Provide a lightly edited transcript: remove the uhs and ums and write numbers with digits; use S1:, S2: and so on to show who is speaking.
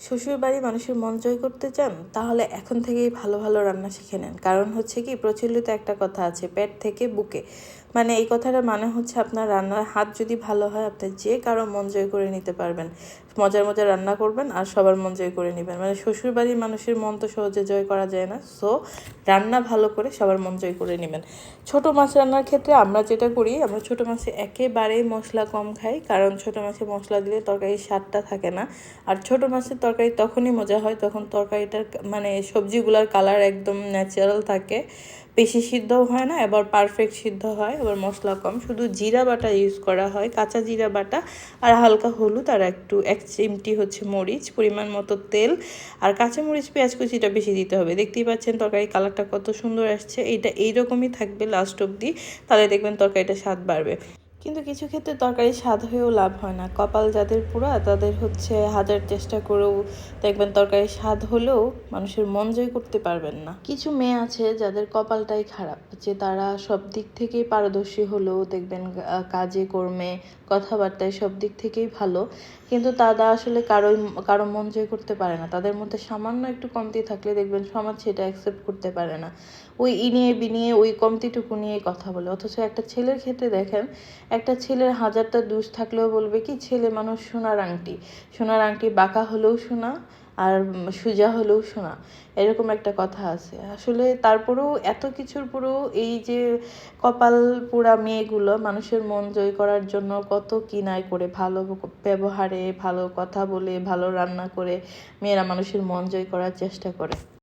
S1: শ্বশুরবাড়ি মানুষের মন জয় করতে চান, তাহলে এখন থেকেই ভালো ভালো রান্না শিখে নেন। কারণ হচ্ছে কি, প্রচলিত একটা কথা আছে, পেট থেকে বুকে। মানে এই কথাটা মানে হচ্ছে, আপনার রান্নার হাত যদি ভালো হয়, আপনি যে কারো মন জয় করে নিতে পারবেন। মজার মজার রান্না করবেন আর সবার মন জয় করে নেবেন। মানে শ্বশুরবাড়ির মানুষের মন তো সহজে জয় করা যায় না। সো রান্না ভালো করে সবার মন জয় করে নেবেন। ছোট মাছ রান্নার ক্ষেত্রে আমরা যেটা করি, আমরা ছোট মাছে একেবারেই মশলা কম খাই। কারণ ছোট মাছে মশলা দিলে তরকারির স্বাদটা থাকে না। আর ছোট মাছের তরকারি তখনই মজা হয় যখন তরকারিটার মানে সবজিগুলোর কালার একদম ন্যাচারাল থাকে, বেশি সিদ্ধও হয় না, এবার পারফেক্ট সিদ্ধ হয়, আবার মশলা কম, শুধু জিরা বাটা ইউজ করা হয়, কাঁচা জিরা বাটা, আর হালকা হলুদ, আর একটু 1 চিমটি হচ্ছে মরিচ, পরিমাণ মতো তেল, আর কাঁচামরিচ পেঁয়াজ কুচিটা বেশি দিতে হবে। দেখতেই পাচ্ছেন তরকারি কালারটা কত সুন্দর আসছে। এইটা এইরকমই থাকবে লাস্ট অবধি, তাহলে দেখবেন তরকারিটা স্বাদ বাড়বে। কিন্তু কিছু ক্ষেত্রে তরকারি স্বাদ হয়েও লাভ হয় না। কপাল যাদের পুরা, তাদের হচ্ছে হাজার চেষ্টা করেও দেখবেন তরকারি স্বাদ হলেও মানুষের মন জয় করতে পারবেন না। কিছু মেয়ে আছে যাদের কপালটাই খারাপ, যে তারা সব দিক থেকেই পারদর্শী হলেও দেখবেন কাজে কর্মে কথাবার্তায় সব দিক থেকেই ভালো, কিন্তু তারা আসলে কারো মন জয় করতে পারে না। তাদের মধ্যে সামান্য একটু কমতি থাকলে দেখবেন সমাজ সেটা অ্যাকসেপ্ট করতে পারে না। ওই ইনিয়ে বিনিয়ে ওই কমতিটুকু নিয়ে কথা বলে। অথচ একটা ছেলের ক্ষেত্রে দেখেন, একটা ছেলের হাজারটা দোষ থাকলেও বলবে কি, ছেলে মানুষ সোনার আংটি, সোনার আংটি বাঁকা হলেও সোনা, আর সোজা হলেও সোনা, এরকম একটা কথা আছে আসলে। তারপরেও এত কিছুর পরেও এই যে কপাল পোড়া মেয়েগুলো মানুষের মন জয় করার জন্য কত কিনাই করে, ভালো ব্যবহারে, ভালো কথা বলে, ভালো রান্না করে মেয়েরা মানুষের মন জয় করার চেষ্টা করে।